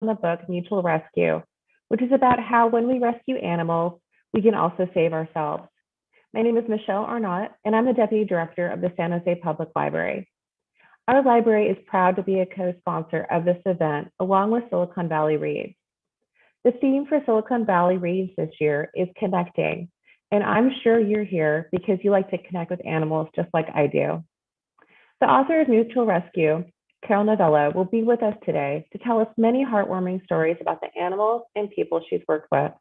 the book Mutual Rescue, which is about how when we rescue animals, we can also save ourselves. My name is Michelle Arnott, and I'm the Deputy Director of the San Jose Public Library. Our library is proud to be a co-sponsor of this event, along with Silicon Valley Reads. The theme for Silicon Valley Reads this year is connecting, and I'm sure you're here because you like to connect with animals just like I do. The author of Mutual Rescue, Carol Novello, will be with us today to tell us many heartwarming stories about the animals and people she's worked with.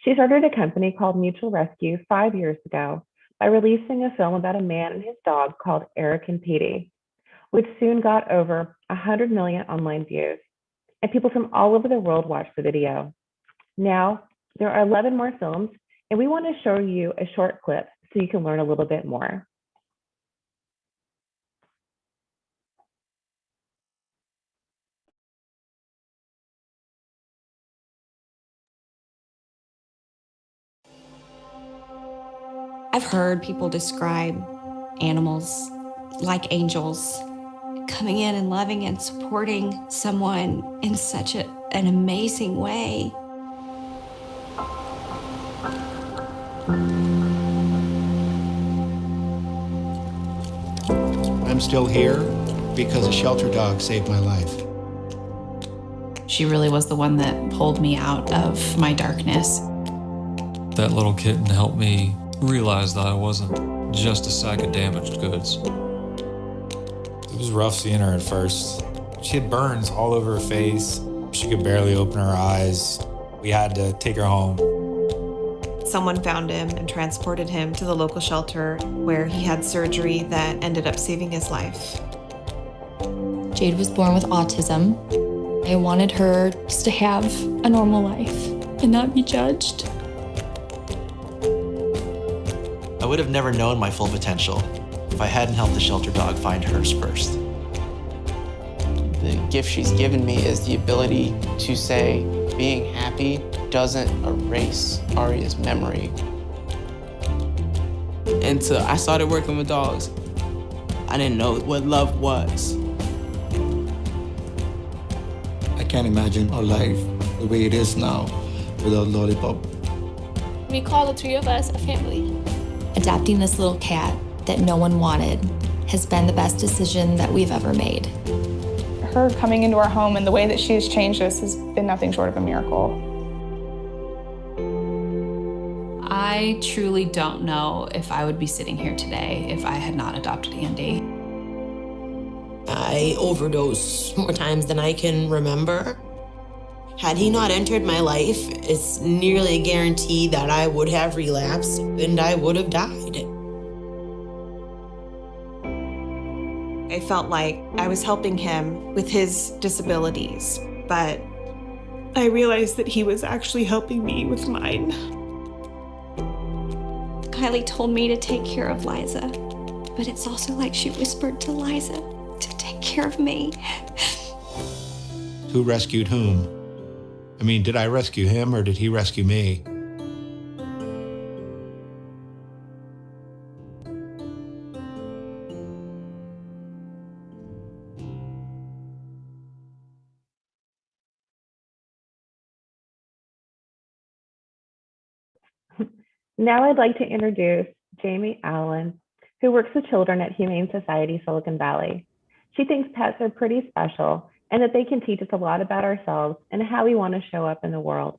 She started a company called Mutual Rescue 5 years ago by releasing a film about a man and his dog called Eric and Petey, which soon got over 100 million online views, and people from all over the world watched the video. Now, there are 11 more films, and we want to show you a short clip so you can learn a little bit more. I've heard people describe animals like angels, coming in and loving and supporting someone in such an amazing way. I'm still here because a shelter dog saved my life. She really was the one that pulled me out of my darkness. That little kitten helped me realize that I wasn't just a sack of damaged goods. It was rough seeing her at first. She had burns all over her face. She could barely open her eyes. We had to take her home. Someone found him and transported him to the local shelter where he had surgery that ended up saving his life. Jade was born with autism. I wanted her just to have a normal life and not be judged. I would have never known my full potential if I hadn't helped the shelter dog find hers first. The gift she's given me is the ability to say being happy doesn't erase Aria's memory. Until I started working with dogs, I didn't know what love was. I can't imagine our life the way it is now without Lollipop. We call the three of us a family. Adopting this little cat that no one wanted has been the best decision that we've ever made. Her coming into our home and the way that she has changed us has been nothing short of a miracle. I truly don't know if I would be sitting here today if I had not adopted Andy. I overdosed more times than I can remember. Had he not entered my life, it's nearly a guarantee that I would have relapsed and I would have died. I felt like I was helping him with his disabilities, but I realized that he was actually helping me with mine. Kylie told me to take care of Liza, but it's also like she whispered to Liza to take care of me. Who rescued whom? I mean, did I rescue him or did he rescue me? Now I'd like to introduce Jamie Allen, who works with children at Humane Society Silicon Valley. She thinks pets are pretty special and that they can teach us a lot about ourselves and how we want to show up in the world.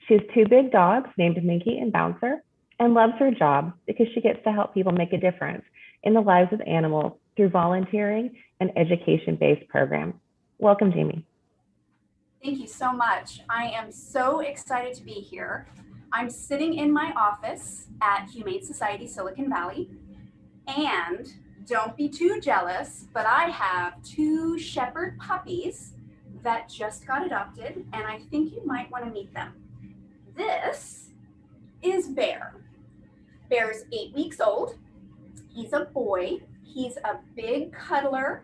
She has 2 big dogs named Minky and Bouncer and loves her job because she gets to help people make a difference in the lives of animals through volunteering and education-based programs. Welcome, Jamie. Thank you so much. I am so excited to be here. I'm sitting in my office at Humane Society Silicon Valley, and don't be too jealous, but I have 2 shepherd puppies that just got adopted, and I think you might want to meet them. This is Bear. Bear's 8 weeks old. He's a boy. He's a big cuddler,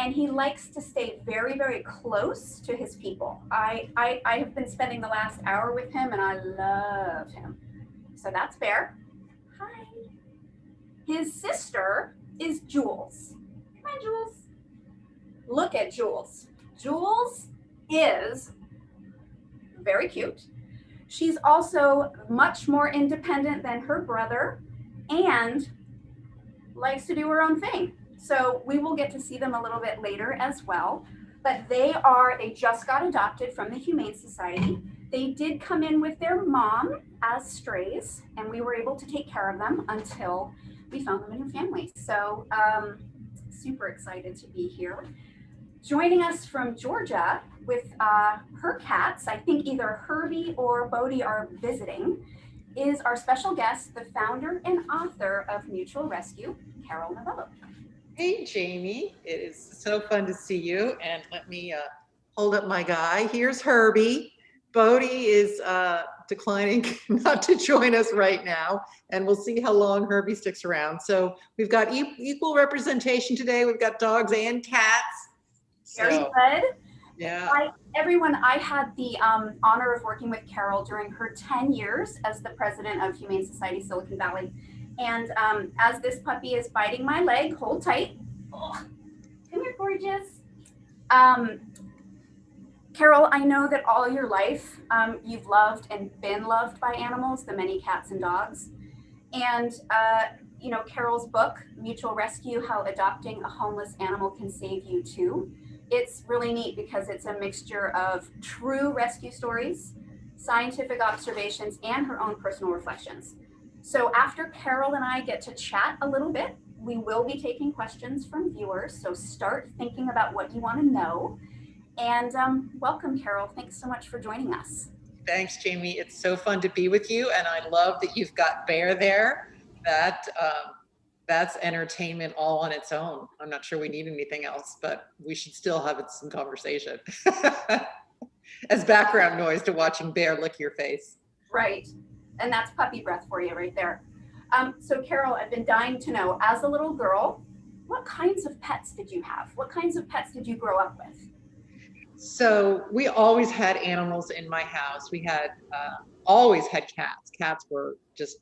and he likes to stay very, very close to his people. I have been spending the last hour with him, and I love him. So that's Bear. Hi. His sister is Jules. Come on, Jules. Look at Jules. Jules is very cute. She's also much more independent than her brother and likes to do her own thing. So we will get to see them a little bit later as well. But they just got adopted from the Humane Society. They did come in with their mom as strays, and we were able to take care of them until we found them a new family. So super excited to be here. Joining us from Georgia with her cats, I think either Herbie or Bodie are visiting, is our special guest, the founder and author of Mutual Rescue, Carol Novello. Hey, Jamie. It is so fun to see you. And let me hold up my guy. Here's Herbie. Bodie is declining not to join us right now, and we'll see how long Herbie sticks around. So we've got equal representation today. We've got dogs and cats. Very good. Yeah. Everyone, I had the honor of working with Carol during her 10 years as the president of Humane Society Silicon Valley. And as this puppy is biting my leg, hold tight. Oh, come here, gorgeous. Carol, I know that all your life you've loved and been loved by animals, the many cats and dogs. And you know, Carol's book, Mutual Rescue, How Adopting a Homeless Animal Can Save You Too. It's really neat because it's a mixture of true rescue stories, scientific observations, and her own personal reflections. So after Carol and I get to chat a little bit, we will be taking questions from viewers. So start thinking about what you want to know. And welcome, Carol. Thanks so much for joining us. Thanks, Jamie. It's so fun to be with you. And I love that you've got Bear there. That's entertainment all on its own. I'm not sure we need anything else, but we should still have some conversation as background noise to watching Bear lick your face. Right. And that's puppy breath for you right there. So Carol, I've been dying to know, as a little girl, what kinds of pets did you have? What kinds of pets did you grow up with? So we always had animals in my house. We had always had cats. Cats were just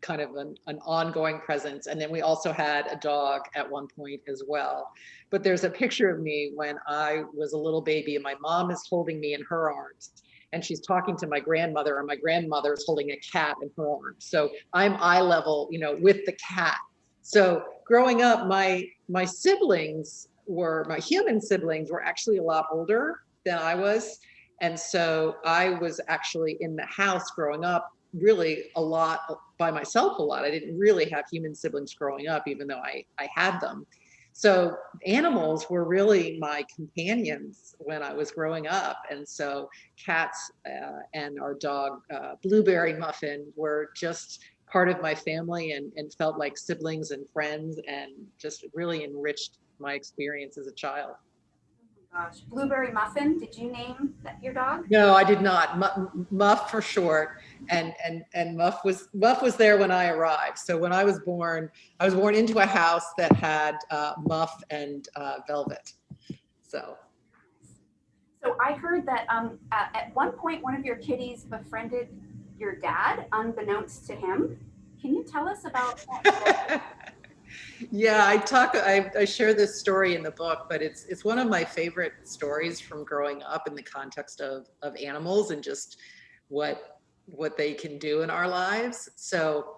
kind of an ongoing presence. And then we also had a dog at one point as well. But there's a picture of me when I was a little baby and my mom is holding me in her arms. And she's talking to my grandmother, and my grandmother is holding a cat in her arms. So I'm eye level, you know, with the cat. So growing up, my siblings my human siblings were actually a lot older than I was. And so I was actually in the house growing up really a lot by myself a lot. I didn't really have human siblings growing up, even though I had them. So animals were really my companions when I was growing up. And so cats and our dog, Blueberry Muffin, were just part of my family and felt like siblings and friends, and just really enriched my experience as a child. Gosh, Blueberry Muffin, did you name your dog? No, I did not. Muff for short, and Muff was there when I arrived. So when I was born into a house that had Muff and Velvet. So I heard that at one point one of your kitties befriended your dad, unbeknownst to him. Can you tell us about that? Yeah, I share this story in the book, but it's one of my favorite stories from growing up in the context of animals and just what they can do in our lives. So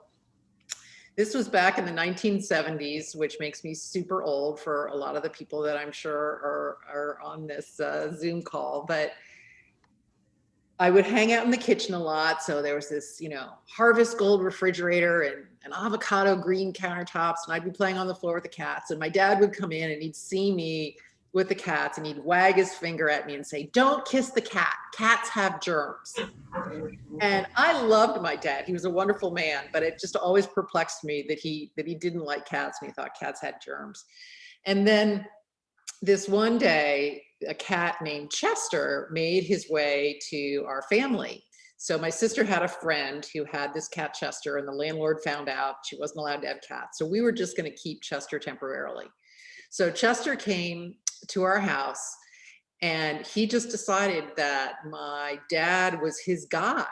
this was back in the 1970s, which makes me super old for a lot of the people that I'm sure are on this Zoom call, but I would hang out in the kitchen a lot. So there was this, Harvest Gold refrigerator and an avocado green countertops, and I'd be playing on the floor with the cats. And my dad would come in and he'd see me with the cats and he'd wag his finger at me and say, "Don't kiss the cat. Cats have germs." And I loved my dad. He was a wonderful man, but it just always perplexed me that he didn't like cats and he thought cats had germs. And then this one day, a cat named Chester made his way to our family. So my sister had a friend who had this cat Chester, and the landlord found out she wasn't allowed to have cats. So we were just going to keep Chester temporarily. So Chester came to our house, and he just decided that my dad was his guy.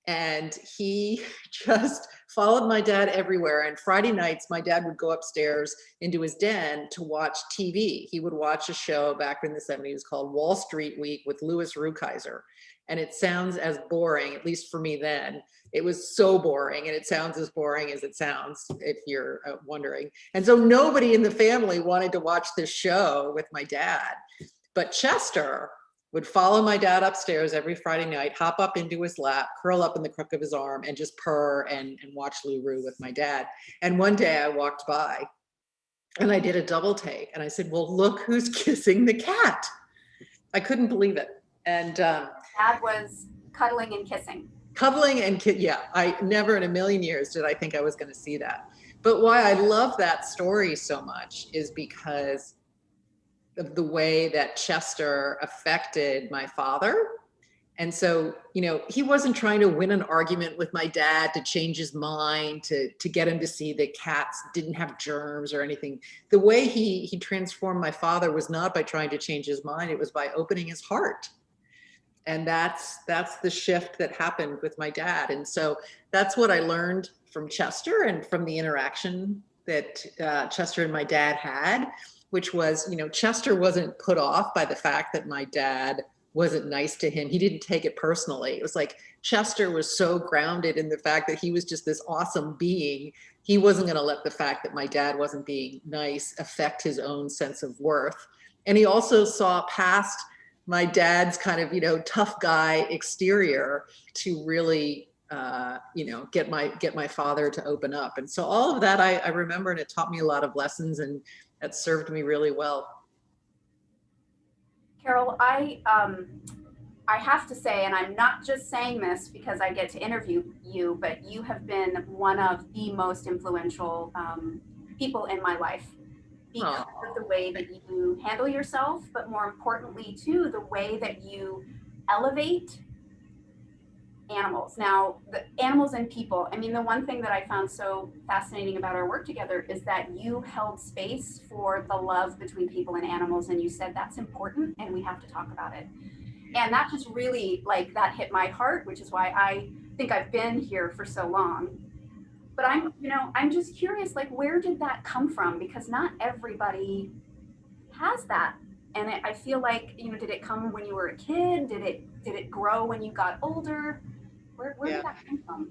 And he just followed my dad everywhere. And Friday nights, my dad would go upstairs into his den to watch TV. He would watch a show back in the 70s called Wall Street Week with Louis Rukeyser. And it sounds as boring, at least for me then. It was so boring, and it sounds as boring as it sounds, if you're wondering. And so nobody in the family wanted to watch this show with my dad. But Chester would follow my dad upstairs every Friday night, hop up into his lap, curl up in the crook of his arm, and just purr and watch Lou Roo with my dad. And one day I walked by and I did a double take, and I said, well, look who's kissing the cat. I couldn't believe it. And Dad was cuddling and kissing. Cuddling and yeah, I never in a million years did I think I was going to see that. But why I love that story so much is because of the way that Chester affected my father. And so, you know, he wasn't trying to win an argument with my dad to change his mind, to get him to see that cats didn't have germs or anything. The way he transformed my father was not by trying to change his mind, it was by opening his heart. And that's the shift that happened with my dad. And so that's what I learned from Chester and from the interaction that Chester and my dad had, which was, you know, Chester wasn't put off by the fact that my dad wasn't nice to him. He didn't take it personally. It was like Chester was so grounded in the fact that he was just this awesome being. He wasn't going to let the fact that my dad wasn't being nice affect his own sense of worth. And he also saw past my dad's kind of, you know, tough guy exterior to really, you know, get my father to open up. And so all of that I remember, and it taught me a lot of lessons, and that served me really well. Carol, I have to say, and I'm not just saying this because I get to interview you, but you have been one of the most influential people in my life because of the way that you handle yourself, but more importantly, too, the way that you elevate animals. Now, the animals and people, I mean, the one thing that I found so fascinating about our work together is that you held space for the love between people and animals, and you said that's important and we have to talk about it. And that just really, like, that hit my heart, which is why I think I've been here for so long. But I'm just curious, like, where did that come from? Because not everybody has that. And I feel like, you know, did it come when you were a kid? Did it grow when you got older? Where did that come from?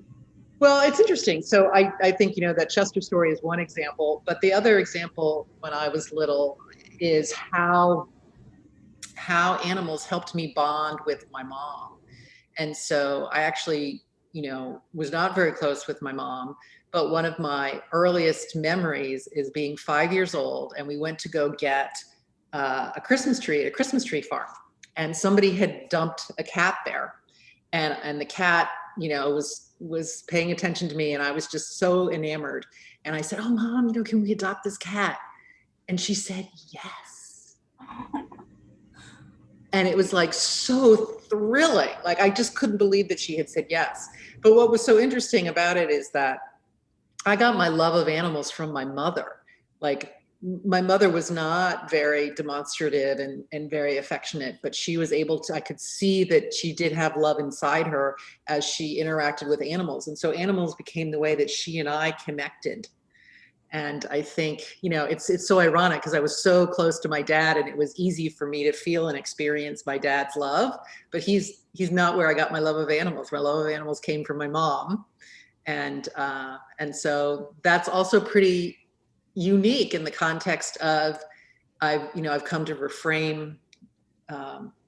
Well, it's interesting. So I think, you know, that Chester story is one example, but the other example when I was little is how animals helped me bond with my mom. And so I actually, you know, was not very close with my mom, but one of my earliest memories is being 5 years old, and we went to go get a Christmas tree at a Christmas tree farm, and somebody had dumped a cat there, and the cat, you know, was paying attention to me, and I was just so enamored. And I said, "Oh, Mom, you know, can we adopt this cat?" And she said, "Yes." And it was like so thrilling. Like, I just couldn't believe that she had said yes. But what was so interesting about it is that I got my love of animals from my mother. Like, my mother was not very demonstrative and very affectionate, but she was able to, I could see that she did have love inside her as she interacted with animals. And so animals became the way that she and I connected. And I think, you know, it's so ironic because I was so close to my dad, and it was easy for me to feel and experience my dad's love, but he's not where I got my love of animals. My love of animals came from my mom. And so that's also pretty unique in the context of, I've come to reframe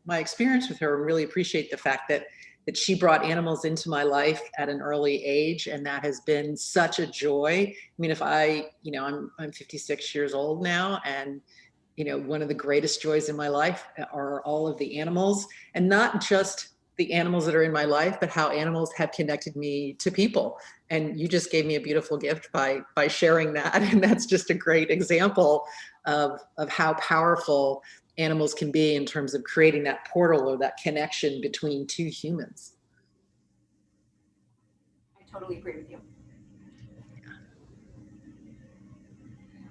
my experience with her and really appreciate the fact that she brought animals into my life at an early age, and that has been such a joy. I mean, if I'm 56 years old now, and you know, one of the greatest joys in my life are all of the animals, and not just the animals that are in my life, but how animals have connected me to people. And you just gave me a beautiful gift by sharing that. And that's just a great example of how powerful animals can be in terms of creating that portal or that connection between two humans. I totally agree with you.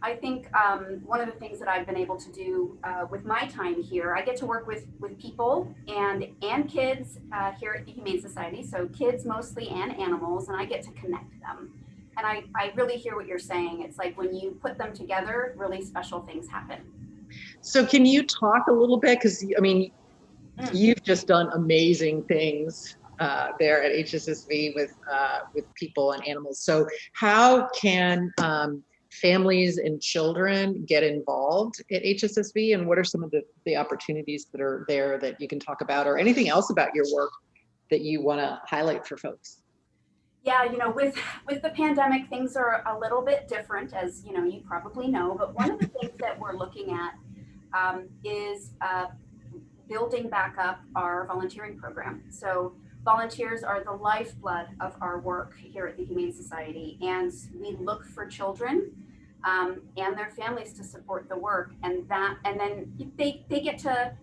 I think one of the things that I've been able to do with my time here, I get to work with people and kids here at the Humane Society. So kids mostly and animals, and I get to connect them. And I really hear what you're saying. It's like when you put them together, really special things happen. So can you talk a little bit? Because I mean, you've just done amazing things there at HSSV with people and animals. So how can families and children get involved at HSSV, and what are some of the opportunities that are there that you can talk about, or anything else about your work that you want to highlight for folks? Yeah, you know, with the pandemic, things are a little bit different, as you know, you probably know. But one of the things that we're looking at is building back up our volunteering program. So volunteers are the lifeblood of our work here at the Humane Society, and we look for children and their families to support the work, and then they get to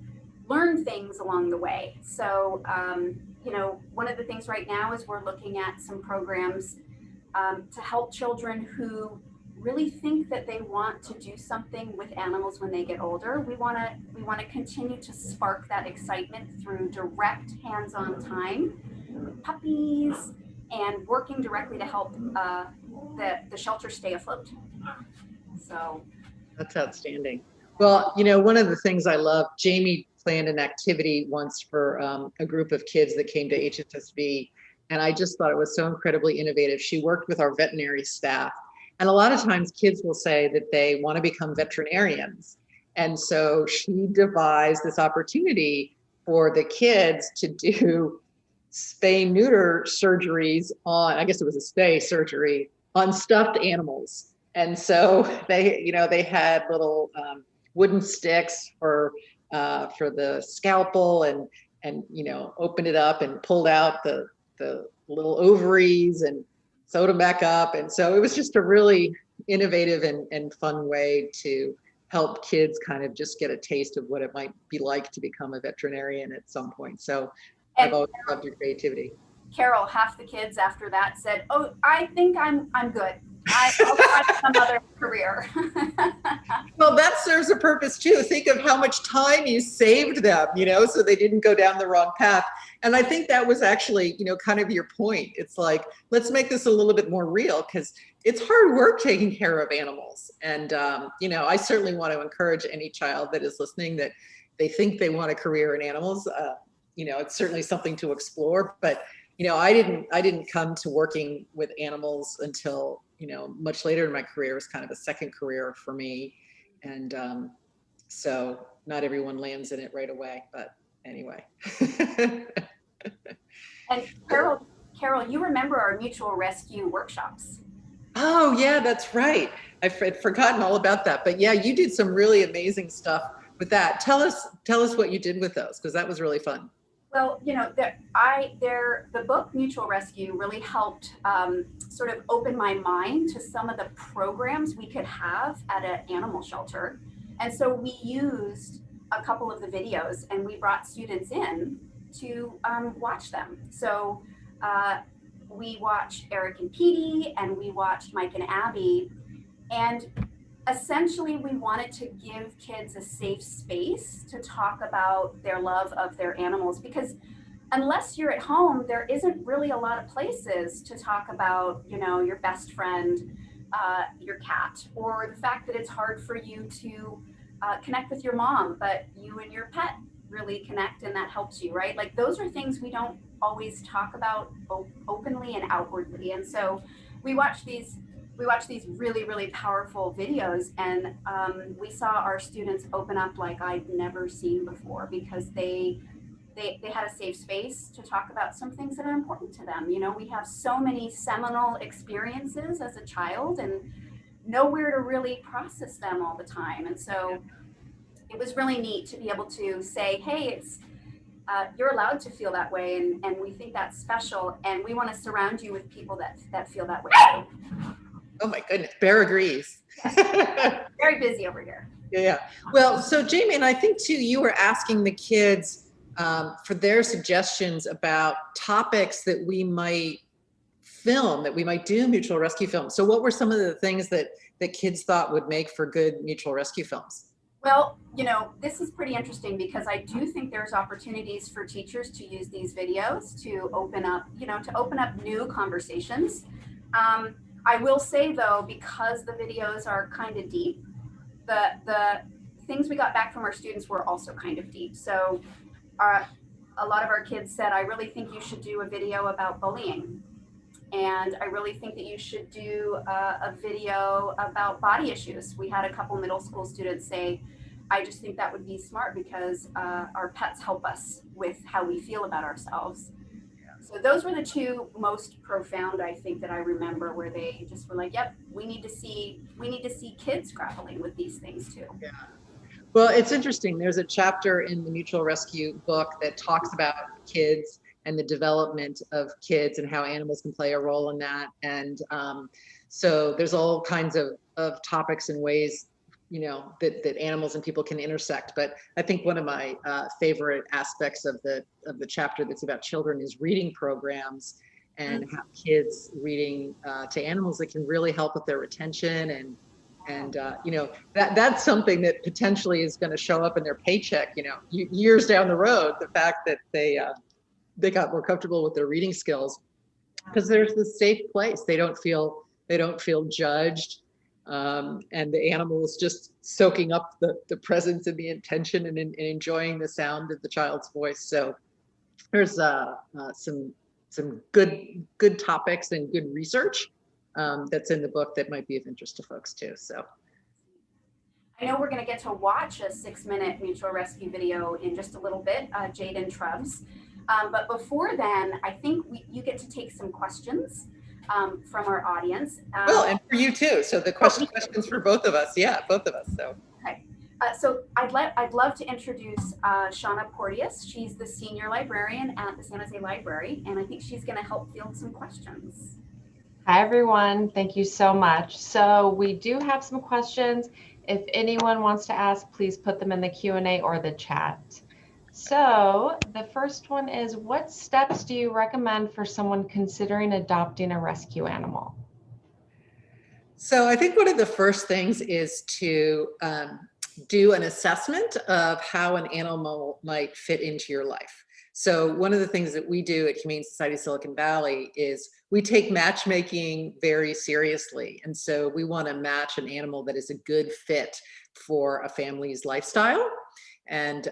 learn things along the way. So you know, one of the things right now is we're looking at some programs to help children who really think that they want to do something with animals when they get older. We want to continue to spark that excitement through direct hands-on time with puppies and working directly to help the shelter stay afloat. So that's outstanding. Well, you know, one of the things I love, Jamie planned an activity once for a group of kids that came to HSSV, and I just thought it was so incredibly innovative. She worked with our veterinary staff, and a lot of times kids will say that they want to become veterinarians, and so she devised this opportunity for the kids to do spay neuter surgeries on, I guess it was a spay surgery on stuffed animals. And so they had little wooden sticks for the scalpel, and you know, opened it up and pulled out the little ovaries and sewed them back up. And so it was just a really innovative and fun way to help kids kind of just get a taste of what it might be like to become a veterinarian at some point. So I've always loved your creativity. Carol, half the kids after that said, "Oh, I think I'm good. I'll try some other career." Well, that serves a purpose too. Think of how much time you saved them, you know, so they didn't go down the wrong path. And I think that was actually, you know, kind of your point. It's like, let's make this a little bit more real, because it's hard work taking care of animals. And, you know, I certainly want to encourage any child that is listening that they think they want a career in animals. You know, it's certainly something to explore, but you know, I didn't come to working with animals until, you know, much later in my career. It was kind of a second career for me. And so not everyone lands in it right away, but anyway. And Carol, you remember our mutual rescue workshops? Oh yeah, that's right. I'd forgotten all about that, but yeah, you did some really amazing stuff with that. Tell us what you did with those, because that was really fun. Well, you know, the book Mutual Rescue really helped sort of open my mind to some of the programs we could have at an animal shelter. And so we used a couple of the videos, and we brought students in to watch them. So we watched Eric and Petey, and we watched Mike and Abby. And essentially, we wanted to give kids a safe space to talk about their love of their animals, because unless you're at home, there isn't really a lot of places to talk about, you know, your best friend, your cat, or the fact that it's hard for you to connect with your mom, but you and your pet really connect, and that helps you, right? Like, those are things we don't always talk about openly and outwardly. And so we watched these really, really powerful videos, and we saw our students open up like I'd never seen before, because they had a safe space to talk about some things that are important to them. You know, we have so many seminal experiences as a child and nowhere to really process them all the time. And so it was really neat to be able to say, hey, it's you're allowed to feel that way, and we think that's special, and we want to surround you with people that feel that way too. Oh my goodness, Bear agrees. Very busy over here. Yeah. Well, so Jamie, and I think too, you were asking the kids for their suggestions about topics that we might film, that we might do mutual rescue films. So what were some of the things that kids thought would make for good mutual rescue films? Well, this is pretty interesting because I do think there's opportunities for teachers to use these videos to open up, new conversations. I will say though, because the videos are kind of deep, the things we got back from our students were also kind of deep. So a lot of our kids said, I really think you should do a video about bullying. And I really think that you should do a video about body issues. We had a couple middle school students say, I just think that would be smart because our pets help us with how we feel about ourselves. So those were the two most profound, I think, that I remember, where they just were like, yep, we need to see kids grappling with these things too. Yeah. Well, it's interesting. There's a chapter in the Mutual Rescue book that talks about kids and the development of kids and how animals can play a role in that. And so there's all kinds of topics and ways, that animals and people can intersect. But I think one of my favorite aspects of the chapter that's about children is reading programs and how kids reading to animals that can really help with their retention and that's something that potentially is going to show up in their paycheck, years down the road. The fact that they got more comfortable with their reading skills because there's this safe place. They don't feel judged. And the animal is just soaking up the presence and the intention and enjoying the sound of the child's voice. So there's some good topics and good research that's in the book that might be of interest to folks too. So I know we're going to get to watch a 6-minute mutual rescue video in just a little bit, Jade and Trubs. But before then, I think you get to take some questions from our audience. Well, and for you too. So the questions for both of us. Yeah, both of us. So. Okay. So I'd love to introduce Shauna Porteous. She's the senior librarian at the San Jose Library, and I think she's going to help field some questions. Hi, everyone. Thank you so much. So we do have some questions. If anyone wants to ask, please put them in the Q&A or the chat. So the first one is, what steps do you recommend for someone considering adopting a rescue animal? So I think one of the first things is to do an assessment of how an animal might fit into your life. So one of the things that we do at Humane Society Silicon Valley is we take matchmaking very seriously. And so we want to match an animal that is a good fit for a family's lifestyle. And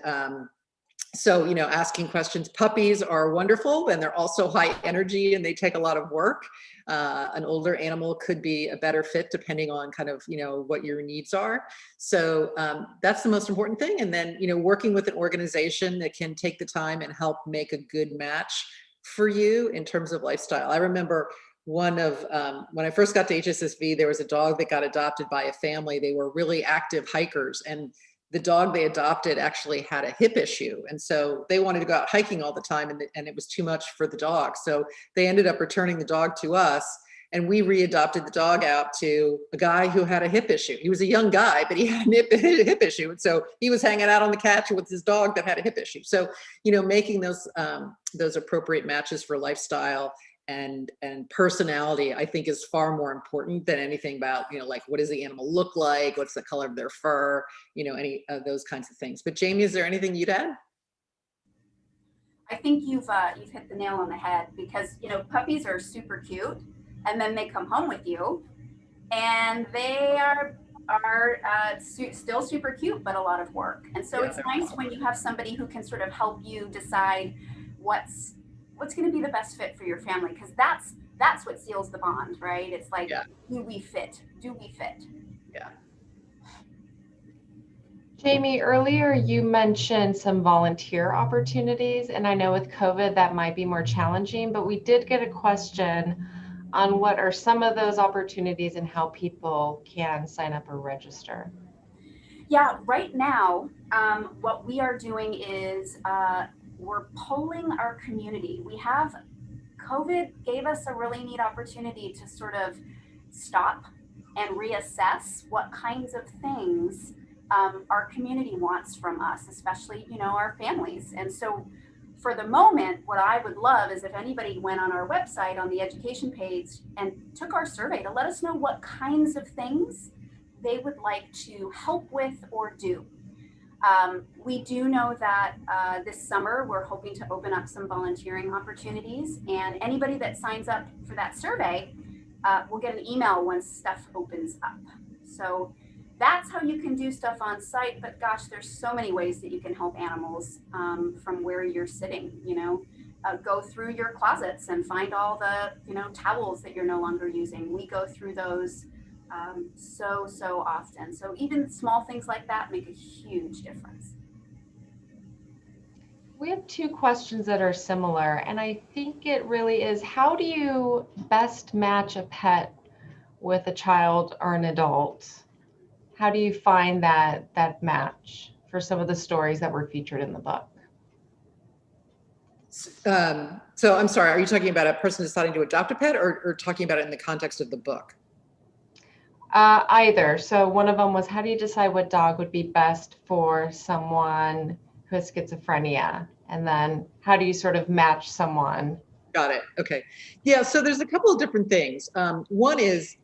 so, asking questions. Puppies are wonderful and they're also high energy and they take a lot of work. An older animal could be a better fit depending on kind of, what your needs are. So that's the most important thing. And then, working with an organization that can take the time and help make a good match for you in terms of lifestyle. I remember when I first got to HSSV, there was a dog that got adopted by a family. They were really active hikers, and the dog they adopted actually had a hip issue. And so they wanted to go out hiking all the time and it was too much for the dog. So they ended up returning the dog to us, and we readopted the dog out to a guy who had a hip issue. He was a young guy, but he had a hip issue. And so he was hanging out on the couch with his dog that had a hip issue. So, making those appropriate matches for lifestyle and personality, I think, is far more important than anything about, like, what does the animal look like? What's the color of their fur? Any of those kinds of things. But Jamie, is there anything you'd add? I think you've hit the nail on the head because, puppies are super cute, and then they come home with you and they are still super cute, but a lot of work. And so it's nice when you have somebody who can sort of help you decide what's going to be the best fit for your family, because that's what seals the bond, right? It's like, do we fit? Yeah. Jamie, earlier you mentioned some volunteer opportunities, and I know with COVID that might be more challenging, but we did get a question on what are some of those opportunities and how people can sign up or register. Yeah, right now, what we are doing is we're polling our community. COVID gave us a really neat opportunity to sort of stop and reassess what kinds of things our community wants from us, especially, our families. And so for the moment, what I would love is if anybody went on our website on the education page and took our survey to let us know what kinds of things they would like to help with or do. We do know that this summer we're hoping to open up some volunteering opportunities, and anybody that signs up for that survey will get an email once stuff opens up. So that's how you can do stuff on site, but gosh, there's so many ways that you can help animals from where you're sitting, you know. Go through your closets and find all the, you know, towels that you're no longer using. We go through those so often. So even small things like that make a huge difference. We have two questions that are similar, and I think it really is, how do you best match a pet with a child or an adult? How do you find that match for some of the stories that were featured in the book? So I'm sorry, are you talking about a person deciding to adopt a pet or talking about it in the context of the book? Either. So one of them was, how do you decide what dog would be best for someone who has schizophrenia? And then how do you sort of match someone? Got it. Okay. Yeah. So there's a couple of different things. One is,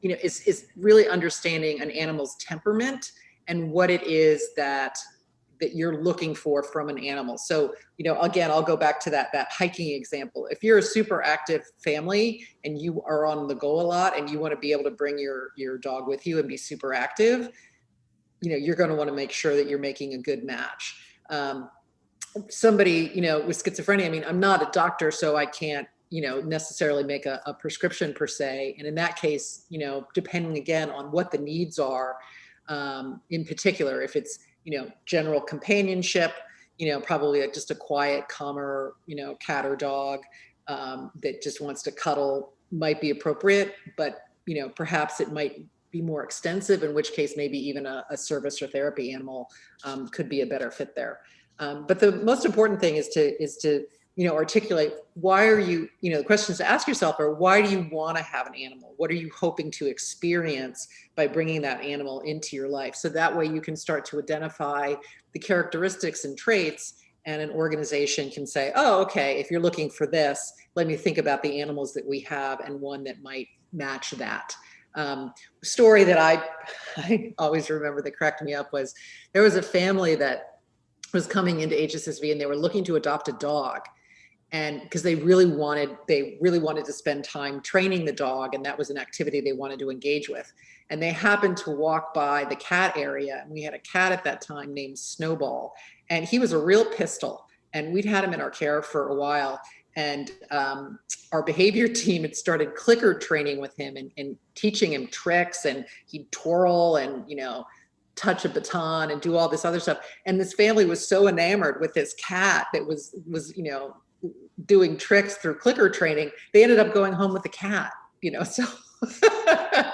you know, is really understanding an animal's temperament and what it is that you're looking for from an animal. So, you know, again, I'll go back to that hiking example. If you're a super active family and you are on the go a lot and you want to be able to bring your dog with you and be super active, you know, you're going to want to make sure that you're making a good match. Somebody, you know, with schizophrenia, I mean, I'm not a doctor, so I can't, you know, necessarily make a prescription per se. And in that case, you know, depending again on what the needs are, in particular, if it's, you know, general companionship, you know, probably like just a quiet, calmer, you know, cat or dog that just wants to cuddle might be appropriate, but, you know, perhaps it might be more extensive, in which case maybe even a service or therapy animal could be a better fit there. But the most important thing is to, you know, articulate, why are you, you know, the questions to ask yourself are, why do you want to have an animal? What are you hoping to experience by bringing that animal into your life? So that way you can start to identify the characteristics and traits, and an organization can say, oh, okay, if you're looking for this, let me think about the animals that we have and one that might match that. Story that I always remember that cracked me up was, there was a family that was coming into HSSV and they were looking to adopt a dog. And because they really wanted to spend time training the dog, and that was an activity they wanted to engage with. And they happened to walk by the cat area, and we had a cat at that time named Snowball, and he was a real pistol, and we'd had him in our care for a while. And our behavior team had started clicker training with him and teaching him tricks, and he'd twirl and, you know, touch a baton and do all this other stuff. And this family was so enamored with this cat that was, you know, doing tricks through clicker training, they ended up going home with the cat, you know, so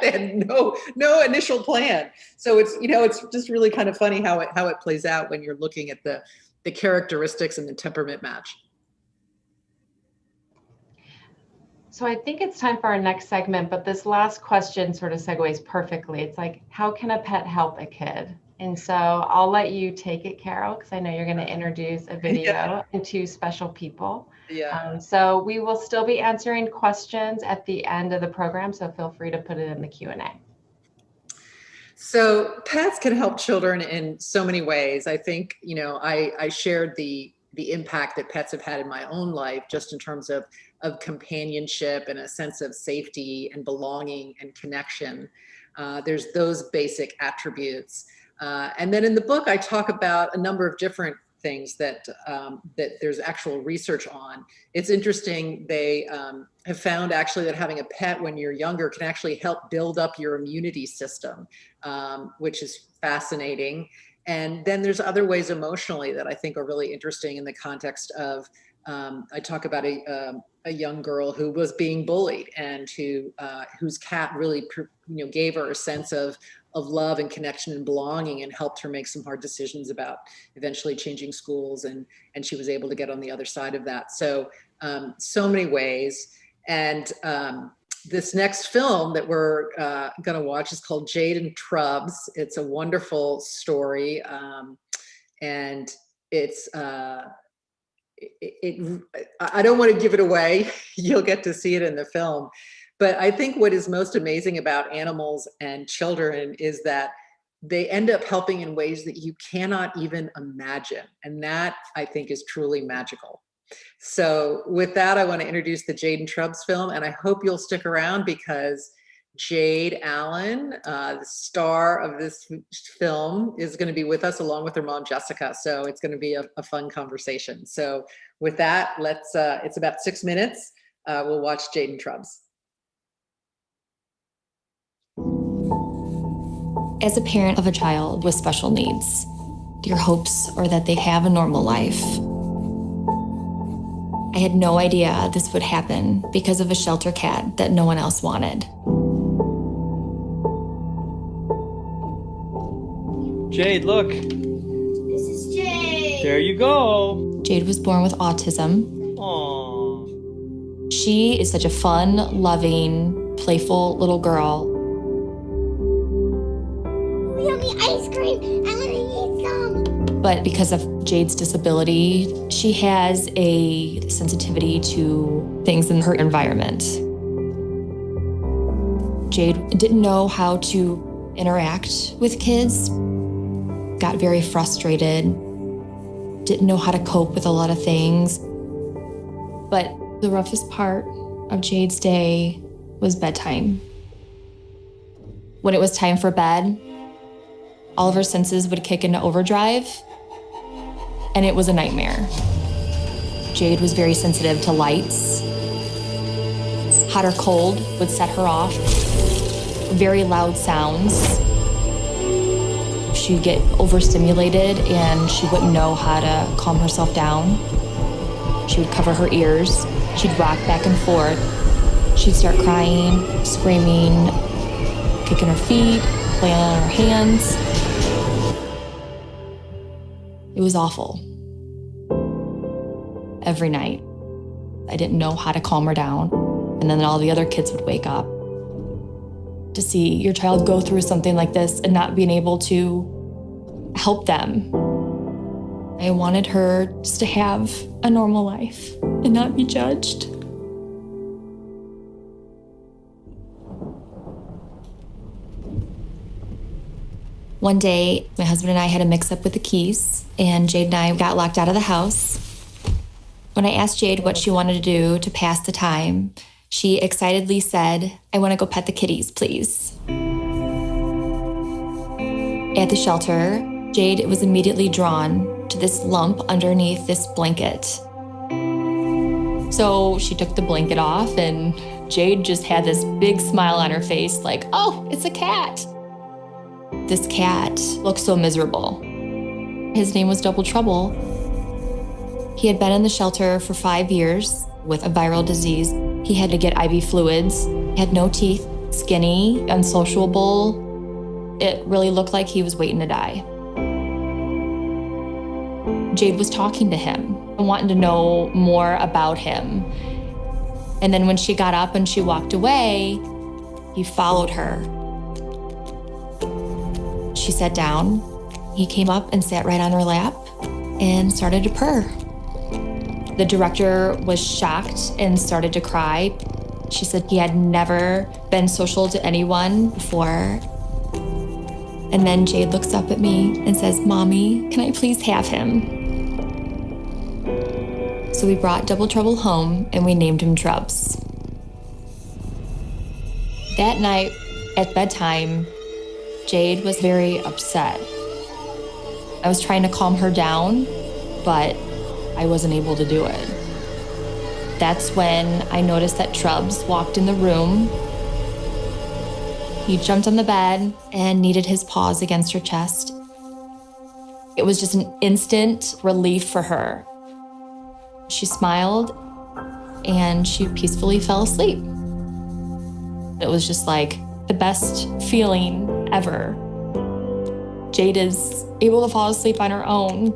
they had no initial plan. So it's, you know, it's just really kind of funny how it plays out when you're looking at the characteristics and the temperament match. So I think it's time for our next segment, but this last question sort of segues perfectly. It's like, how can a pet help a kid? And so I'll let you take it, Carol, because I know you're going to introduce a video and two special people. Yeah. So we will still be answering questions at the end of the program, so feel free to put it in the Q&A. So pets can help children in so many ways. I think, you know, I shared the impact that pets have had in my own life, just in terms of companionship and a sense of safety and belonging and connection. There's those basic attributes. And then in the book, I talk about a number of different things that there's actual research on. It's interesting, they have found actually that having a pet when you're younger can actually help build up your immunity system, which is fascinating. And then there's other ways emotionally that I think are really interesting in the context of, I talk about a young girl who was being bullied and whose cat really, you know, gave her a sense of love and connection and belonging, and helped her make some hard decisions about eventually changing schools. And she was able to get on the other side of that. So, so many ways. And this next film that we're going to watch is called Jade and Trubs. It's a wonderful story. And it's I don't want to give it away. You'll get to see it in the film. But I think what is most amazing about animals and children is that they end up helping in ways that you cannot even imagine. And that, I think, is truly magical. So with that, I want to introduce the Jade and Trubs film, and I hope you'll stick around because Jade Allen, the star of this film, is going to be with us along with her mom, Jessica. So it's going to be a fun conversation. So with that, it's about 6 minutes. We'll watch Jade and Trubs. As a parent of a child with special needs, your hopes are that they have a normal life. I had no idea this would happen because of a shelter cat that no one else wanted. Jade, look. This is Jade. There you go. Jade was born with autism. Aww. She is such a fun, loving, playful little girl. Yummy ice cream. I want to eat some. But because of Jade's disability, she has a sensitivity to things in her environment. Jade didn't know how to interact with kids, got very frustrated, didn't know how to cope with a lot of things. But the roughest part of Jade's day was bedtime. When it was time for bed, all of her senses would kick into overdrive, and it was a nightmare. Jade was very sensitive to lights. Hot or cold would set her off. Very loud sounds. She'd get overstimulated and she wouldn't know how to calm herself down. She would cover her ears. She'd rock back and forth. She'd start crying, screaming, kicking her feet, playing on her hands. It was awful. Every night, I didn't know how to calm her down. And then all the other kids would wake up. To see your child go through something like this and not being able to help them. I wanted her just to have a normal life and not be judged. One day, my husband and I had a mix-up with the keys, and Jade and I got locked out of the house. When I asked Jade what she wanted to do to pass the time, she excitedly said, "I want to go pet the kitties, please." At the shelter, Jade was immediately drawn to this lump underneath this blanket. So she took the blanket off, and Jade just had this big smile on her face, like, "Oh, it's a cat." This cat looked so miserable. His name was Double Trouble. He had been in the shelter for 5 years with a viral disease. He had to get IV fluids. He had no teeth, skinny, unsociable. It really looked like he was waiting to die. Jade was talking to him and wanting to know more about him. And then when she got up and she walked away, he followed her. She sat down. He came up and sat right on her lap and started to purr. The director was shocked and started to cry. She said he had never been social to anyone before. And then Jade looks up at me and says, "Mommy, can I please have him?" So we brought Double Trouble home and we named him Trubs. That night at bedtime, Jade was very upset. I was trying to calm her down, but I wasn't able to do it. That's when I noticed that Trubs walked in the room. He jumped on the bed and kneaded his paws against her chest. It was just an instant relief for her. She smiled and she peacefully fell asleep. It was just like the best feeling ever. Jade is able to fall asleep on her own.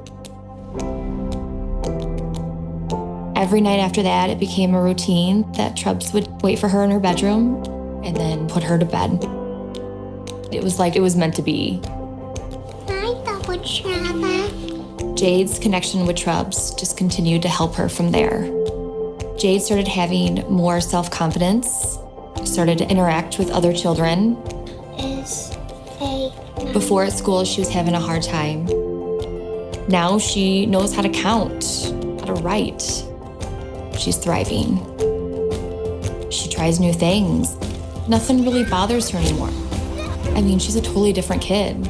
Every night after that, it became a routine that Trubs would wait for her in her bedroom and then put her to bed. It was like it was meant to be. Hi, Double Trouble. Jade's connection with Trubs just continued to help her from there. Jade started having more self-confidence, started to interact with other children. Before at school, she was having a hard time. Now she knows how to count, how to write. She's thriving. She tries new things. Nothing really bothers her anymore. I mean, she's a totally different kid.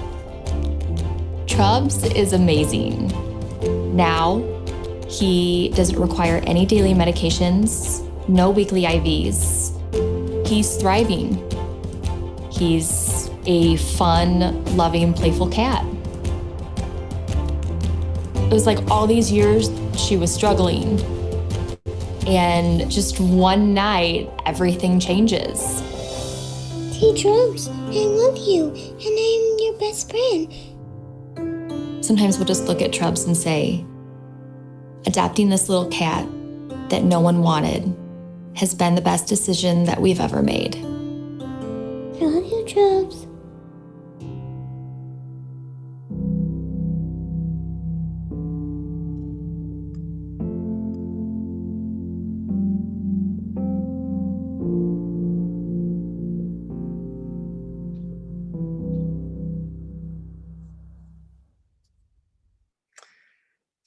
Trubs is amazing. Now, he doesn't require any daily medications, no weekly IVs. He's thriving. He's a fun, loving, playful cat. It was like all these years she was struggling. And just one night, everything changes. Hey, Trubs, I love you, and I'm your best friend. Sometimes we'll just look at Trubs and say, adopting this little cat that no one wanted has been the best decision that we've ever made. I love you, Trubs.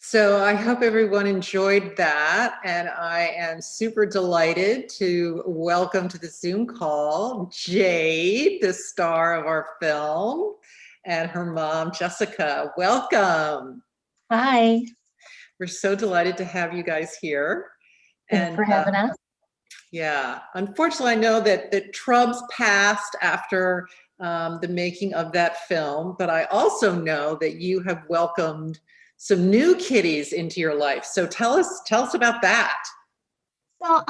So I hope everyone enjoyed that, and I am super delighted to welcome to the Zoom call Jade, the star of our film, and her mom, Jessica. Welcome. Hi. We're so delighted to have you guys here. Thanks for having us. Yeah, unfortunately, I know that Trubs passed after the making of that film, but I also know that you have welcomed some new kitties into your life. So tell us about that. So,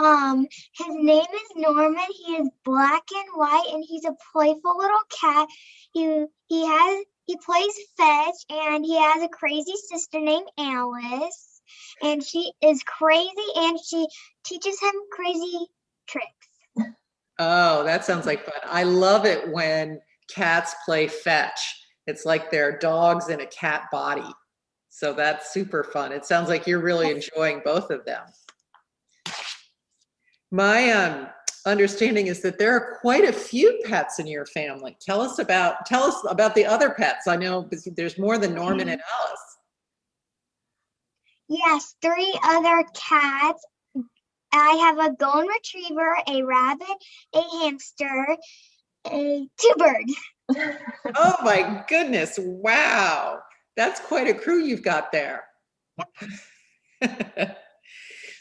his name is Norman. He is black and white, and he's a playful little cat. He plays fetch, and he has a crazy sister named Alice, and she is crazy, and she teaches him crazy tricks. Oh, that sounds like fun. I love it when cats play fetch. It's like they're dogs in a cat body. So that's super fun. It sounds like you're really enjoying both of them. My understanding is that there are quite a few pets in your family. Tell us about the other pets. I know there's more than Norman and Alice. Yes, 3 other cats. I have a golden retriever, a rabbit, a hamster, 2 birds. Oh my goodness, wow. That's quite a crew you've got there.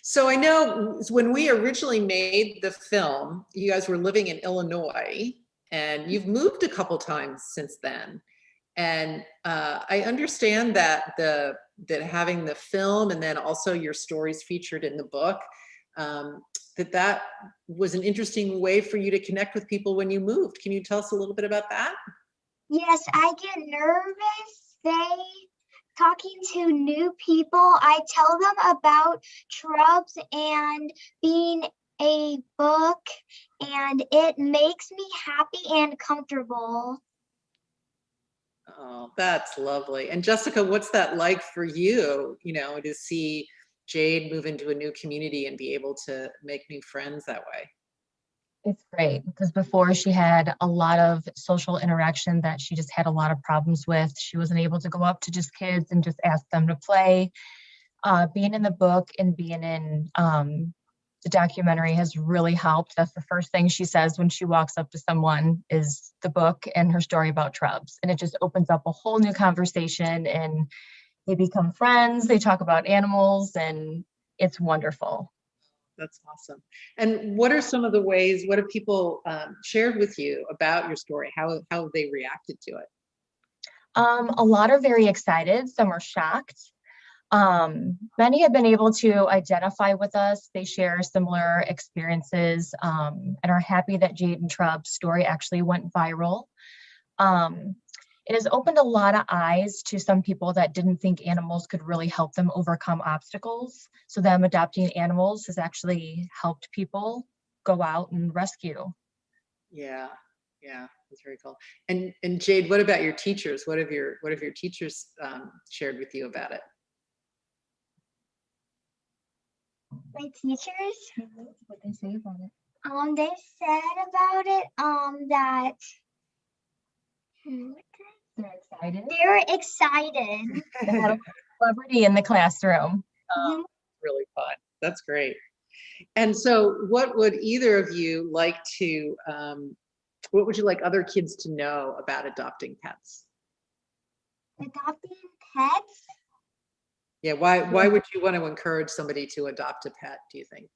So I know when we originally made the film, you guys were living in Illinois, and you've moved a couple times since then. And I understand that that having the film and then also your stories featured in the book, that was an interesting way for you to connect with people when you moved. Can you tell us a little bit about that? Yes, I get nervous talking to new people. I tell them about Trubs and being a book, and it makes me happy and comfortable. Oh, that's lovely. And Jessica, what's that like for you, to see Jade move into a new community and be able to make new friends that way? It's great because before she had a lot of social interaction that she just had a lot of problems with. She wasn't able to go up to just kids and just ask them to play. Being in the book and being in the documentary has really helped. That's the first thing she says when she walks up to someone is the book and her story about Trubs. And it just opens up a whole new conversation, and they become friends. They talk about animals, and it's wonderful. That's awesome. And what are some of the ways, what have people shared with you about your story? How have they reacted to it? A lot are very excited. Some are shocked. Many have been able to identify with us. They share similar experiences and are happy that Jade and Trub's story actually went viral. It has opened a lot of eyes to some people that didn't think animals could really help them overcome obstacles. So them adopting animals has actually helped people go out and rescue. Yeah, that's very cool. And Jade, what about your teachers? What have your teachers shared with you about it? My teachers. What they say about it? They said about it, that They're excited. they're excited. They had a celebrity in the classroom. Really fun. That's great. And so what would either of you like to, what would you like other kids to know about adopting pets? Adopting pets? Yeah, why would you want to encourage somebody to adopt a pet, do you think?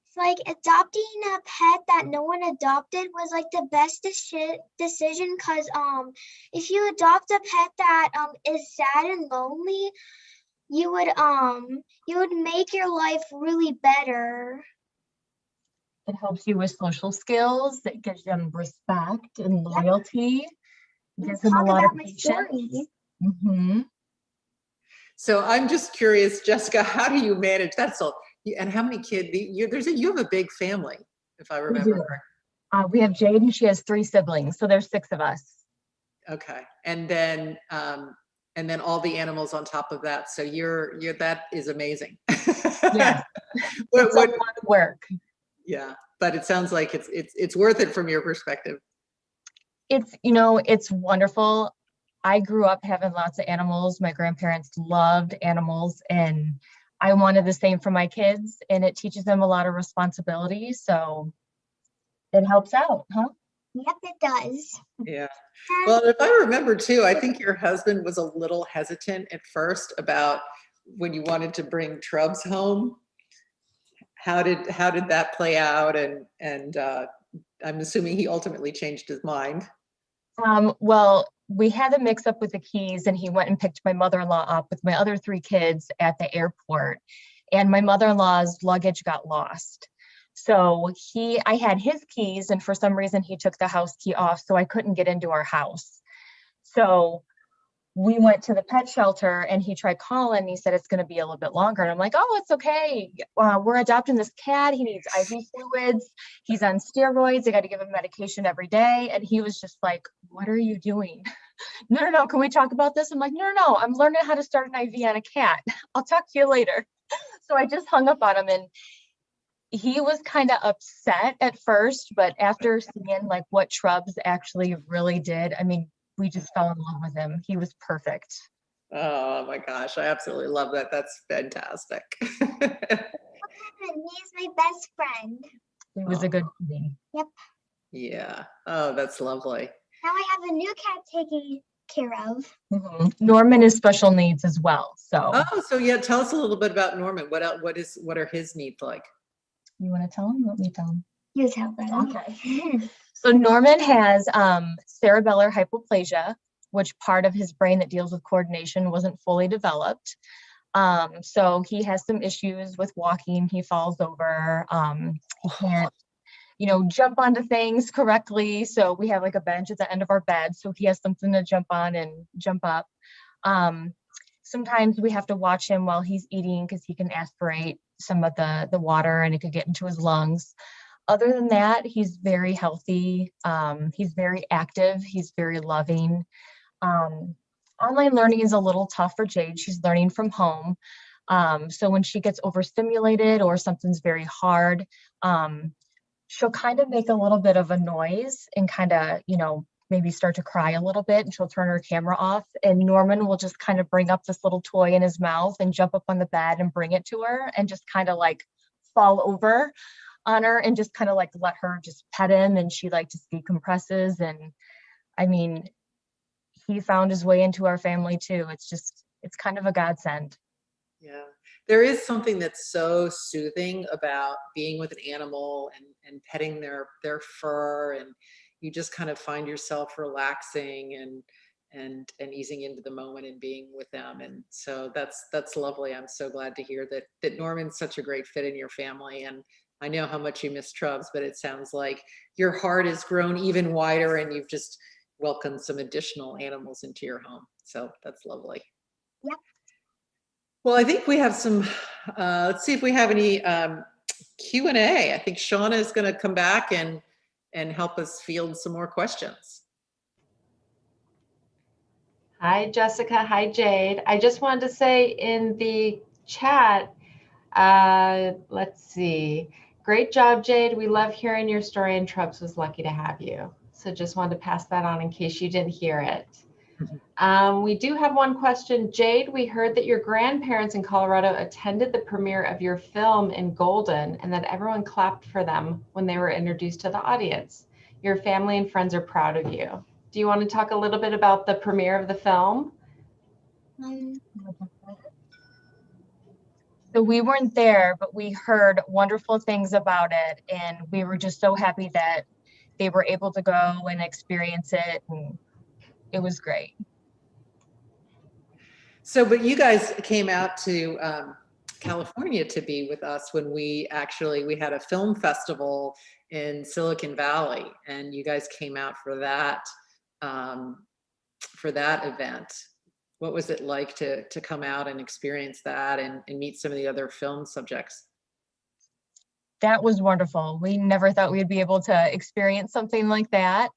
It's like adopting a pet that no one adopted was like the best decision, because if you adopt a pet that is sad and lonely, you would make your life really better. It helps you with social skills. It gives them respect and loyalty. It gives them a lot of patience. So I'm just curious, Jessica, how do you manage that? So, and how many kids? You have a big family, if I remember correctly. We have Jade, and she has 3 siblings, so there's 6 of us. Okay, and then all the animals on top of that. So you're that is amazing. Yes, it's a lot of work. Yeah, but it sounds like it's worth it from your perspective. It's wonderful. I grew up having lots of animals. My grandparents loved animals, and I wanted the same for my kids, and it teaches them a lot of responsibility. So it helps out, huh? Yep, it does. Yeah. Well, if I remember too, I think your husband was a little hesitant at first about when you wanted to bring Trubs home. How did that play out? And I'm assuming he ultimately changed his mind. Well, we had a mix up with the keys, and he went and picked my mother-in-law up with my other 3 kids at the airport, and my mother-in-law's luggage got lost. So I had his keys, and for some reason he took the house key off, so I couldn't get into our house. So we went to the pet shelter, and he tried calling, and he said it's going to be a little bit longer. And I'm like, oh, it's okay. We're adopting this cat. He needs IV fluids. He's on steroids. I got to give him medication every day. And he was just like, what are you doing? No. Can we talk about this? I'm like, no. I'm learning how to start an IV on a cat. I'll talk to you later. So I just hung up on him, and he was kind of upset at first, but after seeing like what Trubs actually really did, I mean, we just fell in love with him. He was perfect. Oh my gosh, I absolutely love that. That's fantastic. He's my best friend. He was a good kitty. Yep. Yeah. Oh, that's lovely. Now I have a new cat taken care of. Norman is special needs as well. So. Oh, so yeah, tell us a little bit about Norman. What are his needs like? You want to tell him? Let me tell him. You tell them. Okay. So Norman has cerebellar hypoplasia, which part of his brain that deals with coordination wasn't fully developed. So he has some issues with walking. He falls over. He can't, jump onto things correctly. So we have like a bench at the end of our bed, so he has something to jump on and jump up. Sometimes we have to watch him while he's eating because he can aspirate some of the water and it could get into his lungs. Other than that, he's very healthy. He's very active. He's very loving. Online learning is a little tough for Jade. She's learning from home. So when she gets overstimulated or something's very hard, she'll kind of make a little bit of a noise and kind of, maybe start to cry a little bit, and she'll turn her camera off. And Norman will just kind of bring up this little toy in his mouth and jump up on the bed and bring it to her and just kind of like fall over on her and just kind of like let her just pet him, and she like just decompresses. And I mean, he found his way into our family too. It's kind of a godsend. Yeah, there is something that's so soothing about being with an animal and petting their fur, and you just kind of find yourself relaxing and easing into the moment and being with them. And so that's lovely. I'm so glad to hear that Norman's such a great fit in your family. And I know how much you miss Trubs, but it sounds like your heart has grown even wider and you've just welcomed some additional animals into your home. So that's lovely. Yep. Well, I think we have some, let's see if we have any Q&A. I think Shauna is going to come back and help us field some more questions. Hi, Jessica. Hi, Jade. I just wanted to say in the chat, Let's see. Great job, Jade. We love hearing your story, and Trubs was lucky to have you. So just wanted to pass that on in case you didn't hear it. We do have one question. Jade, we heard that your grandparents in Colorado attended the premiere of your film in Golden and that everyone clapped for them when they were introduced to the audience. Your family and friends are proud of you. Do you want to talk a little bit about the premiere of the film? So we weren't there, but we heard wonderful things about it, and we were just so happy that they were able to go and experience it, and it was great. So, but you guys came out to California to be with us when we had a film festival in Silicon Valley, and you guys came out for that event. What was it like to come out and experience that and meet some of the other film subjects? That was wonderful. We never thought we'd be able to experience something like that.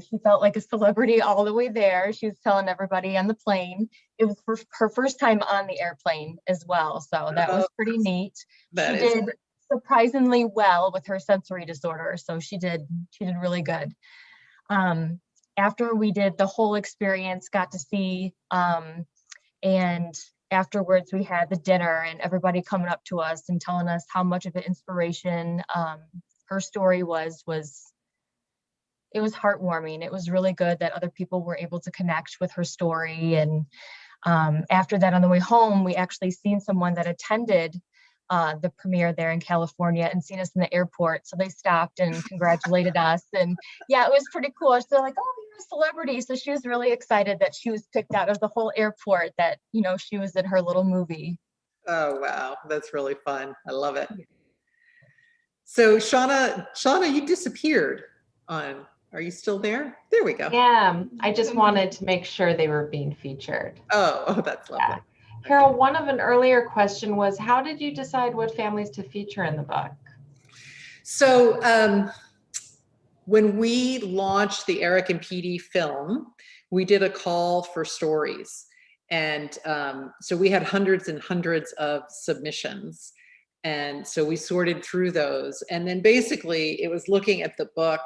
She felt like a celebrity all the way there. She was telling everybody on the plane. It was her first time on the airplane as well. So that was pretty neat. She did surprisingly well with her sensory disorder. So she did really good. After we did the whole experience, got to see, and afterwards we had the dinner and everybody coming up to us and telling us how much of an inspiration her story was. It was heartwarming. It was really good that other people were able to connect with her story. And after that, on the way home, we actually seen someone that attended the premiere there in California and seen us in the airport. So they stopped and congratulated us. And yeah, it was pretty cool. So they're like, oh, you're a celebrity. So she was really excited that she was picked out of the whole airport, that, you know, she was in her little movie. Oh, wow. That's really fun. I love it. So Shauna, you disappeared on, are you still there? There we go. Yeah, I just wanted to make sure they were being featured. Oh, that's lovely. Yeah. Carol, one of an earlier question was, how did you decide what families to feature in the book? So when we launched the Eric and Petey film, we did a call for stories. And so we had hundreds and hundreds of submissions. And so we sorted through those. And then basically it was looking at the book.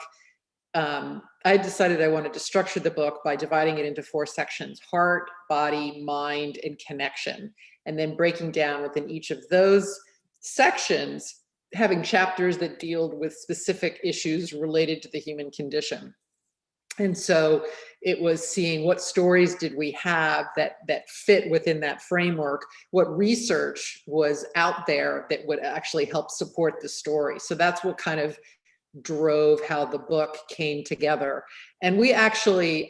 I decided I wanted to structure the book by dividing it into 4 sections: heart, body, mind, and connection. And then breaking down within each of those sections, having chapters that deal with specific issues related to the human condition. And so it was seeing what stories did we have that fit within that framework, what research was out there that would actually help support the story. So that's what kind of drove how the book came together. And we actually,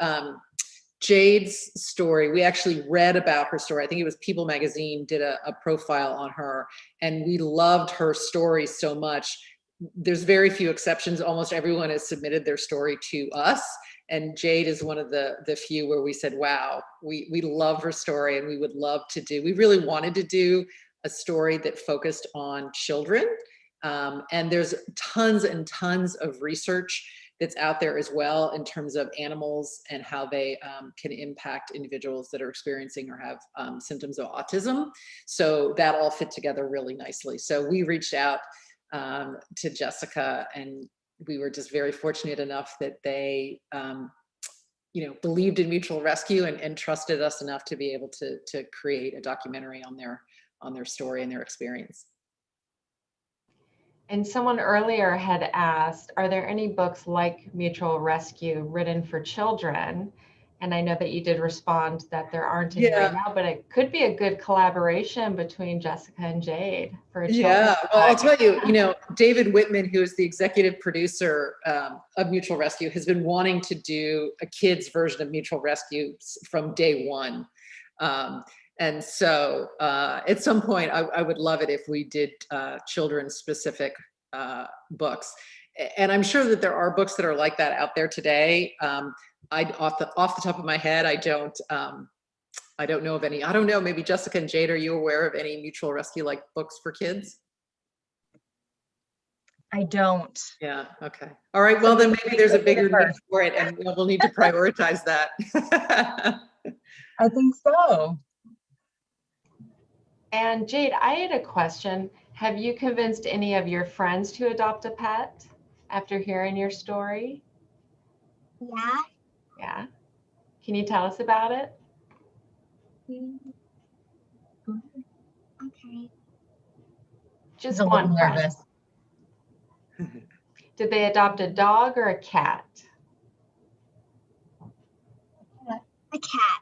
Jade's story, we actually read about her story. I think it was People magazine did a profile on her, and we loved her story so much. There's very few exceptions. Almost everyone has submitted their story to us. And Jade is one of the few where we said, wow, we love her story, and we would love to do, we really wanted to do a story that focused on children. And there's tons and tons of research that's out there as well in terms of animals and how they can impact individuals that are experiencing or have symptoms of autism. So that all fit together really nicely. So we reached out to Jessica, and we were just very fortunate enough that they believed in mutual rescue and trusted us enough to be able to create a documentary on their story and their experience. And someone earlier had asked, are there any books like Mutual Rescue written for children? And I know that you did respond that there aren't any right now, but it could be a good collaboration between Jessica and Jade for a children's book. Well, I'll tell you, David Whitman, who is the executive producer of Mutual Rescue, has been wanting to do a kid's version of Mutual Rescue from day one. And so at some point, I would love it if we did children's specific books. And I'm sure that there are books that are like that out there today. Off the top of my head, I don't know of any. I don't know, maybe Jessica and Jade, are you aware of any Mutual Rescue like books for kids? I don't. Yeah, okay. All right, well then maybe there's a bigger need for it, and we'll need to prioritize that. I think so. And Jade, I had a question. Have you convinced any of your friends to adopt a pet after hearing your story? Yeah. Yeah. Can you tell us about it? Okay. Just She's a little one question. nervous. Did they adopt a dog or a cat? A cat.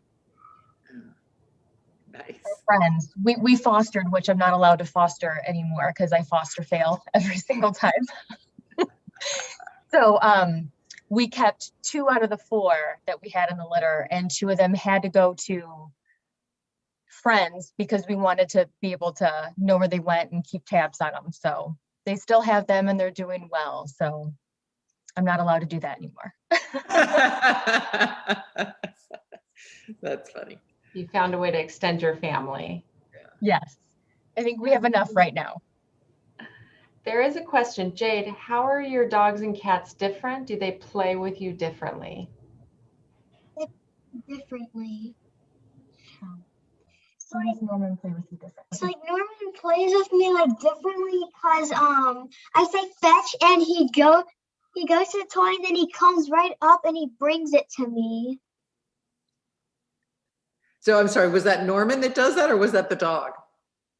Nice. Friends. We fostered, which I'm not allowed to foster anymore because I foster fail every single time. So we kept 2 out of the 4 that we had in the litter, and 2 of them had to go to friends because we wanted to be able to know where they went and keep tabs on them. So they still have them and they're doing well. So I'm not allowed to do that anymore. That's funny. You found a way to extend your family. Yes. I think we have enough right now. There is a question. Jade, how are your dogs and cats different? Do they play with you differently? Differently. So how does Norman play with you differently? It's like Norman plays with me like differently because I say fetch and he goes to the toy and then he comes right up and he brings it to me. So I'm sorry, was that Norman that does that or was that the dog?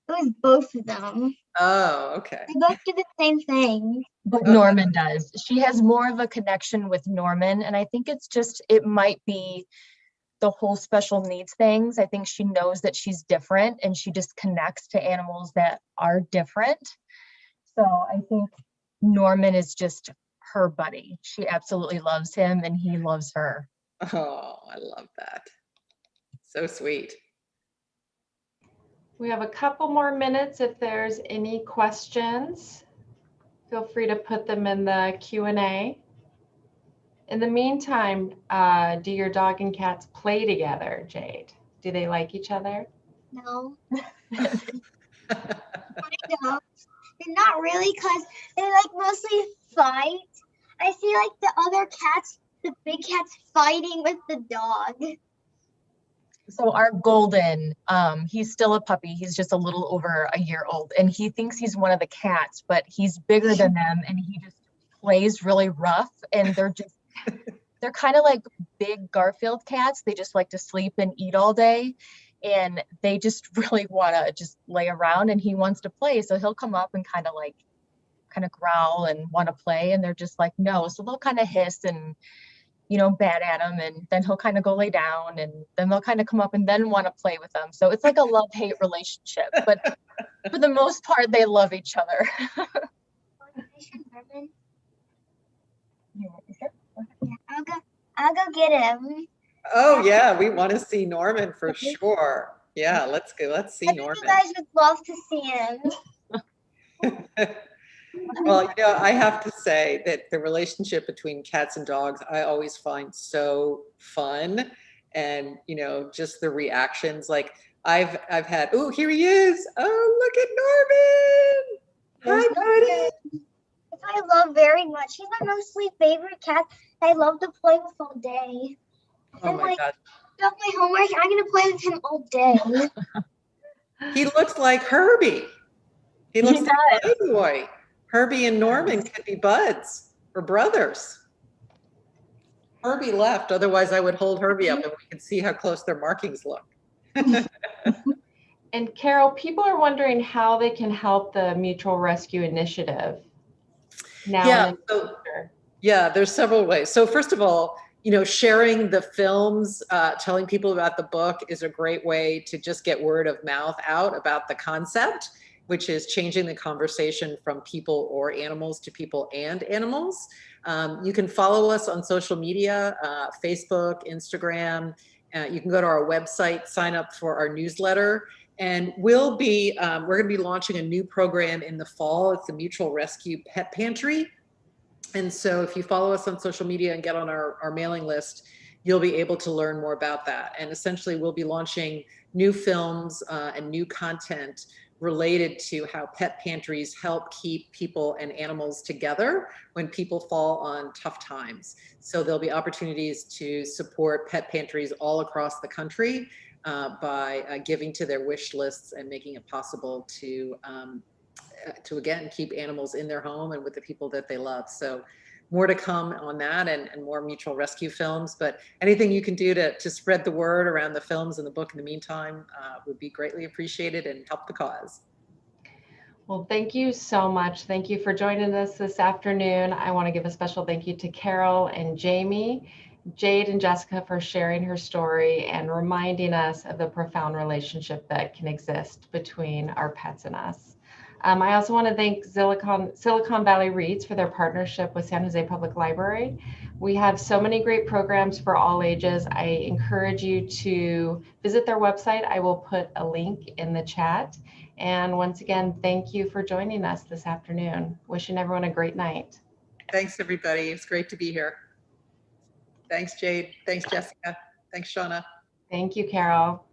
It was both of them. Oh, okay. They both do the same thing. But Norman does. She has more of a connection with Norman, and I think it's just, it might be the whole special needs things. I think she knows that she's different and she just connects to animals that are different. So I think Norman is just her buddy. She absolutely loves him and he loves her. Oh, I love that. So sweet. We have a couple more minutes if there's any questions. Feel free to put them in the Q&A. In the meantime, do your dog and cats play together, Jade? Do they like each other? No. No. They're not really because they like mostly fight. I see like the other cats, the big cats fighting with the dog. So our golden, he's still a puppy. He's just a little over a year old and he thinks he's one of the cats, but he's bigger than them and he just plays really rough and they're kind of like big Garfield cats. They just like to sleep and eat all day and they just really want to just lay around and he wants to play. So he'll come up and kind of growl and want to play and they're just like, no. So they'll kind of hiss and bat at him and then he'll kind of go lay down and then they'll kind of come up and then want to play with them. So it's like a love-hate relationship, but for the most part, they love each other. I'll go get him. Oh yeah, we want to see Norman for sure. Yeah, let's go. Let's see Norman. You guys would love to see him. Well, I have to say that the relationship between cats and dogs, I always find so fun. And, just the reactions, like I've had, oh, here he is. Oh, look at Norman. Hi, buddy. I love very much. He's my mostly favorite cat. I love to play with all day. Oh my God. Got my homework. I'm going to play with him all day. He looks like Herbie. He looks like a boy. Herbie and Norman could be buds or brothers. Herbie left, otherwise I would hold Herbie up and we could see how close their markings look. And Carol, people are wondering how they can help the Mutual Rescue Initiative now. Yeah, there's several ways. So first of all, sharing the films, telling people about the book is a great way to just get word of mouth out about the concept, which is changing the conversation from people or animals to people and animals. You can follow us on social media, Facebook, Instagram. You can go to our website, sign up for our newsletter. And we're going to be launching a new program in the fall. It's the Mutual Rescue Pet Pantry. And so if you follow us on social media and get on our mailing list, you'll be able to learn more about that. And essentially we'll be launching new films and new content related to how pet pantries help keep people and animals together when people fall on tough times. So there'll be opportunities to support pet pantries all across the country. by giving to their wish lists and making it possible to again keep animals in their home and with the people that they love. So more to come on that, and more mutual rescue films. But anything you can do to spread the word around the films and the book in the meantime would be greatly appreciated and help the cause. Well, thank you so much. Thank you for joining us this afternoon. I want to give a special thank you to Carol and Jamie, Jade and Jessica for sharing her story and reminding us of the profound relationship that can exist between our pets and us. I also want to thank Silicon Valley Reads for their partnership with San Jose Public Library. We have so many great programs for all ages. I encourage you to visit their website. I will put a link in the chat. And once again, thank you for joining us this afternoon. Wishing everyone a great night. Thanks, everybody. It's great to be here. Thanks, Jade. Thanks, Jessica. Thanks, Shauna. Thank you, Carol.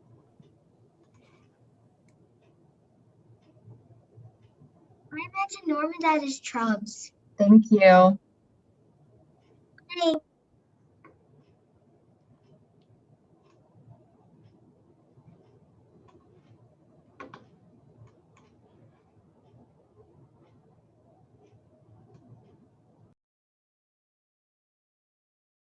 I imagine Norman at his Trubs. Thank you. Hey.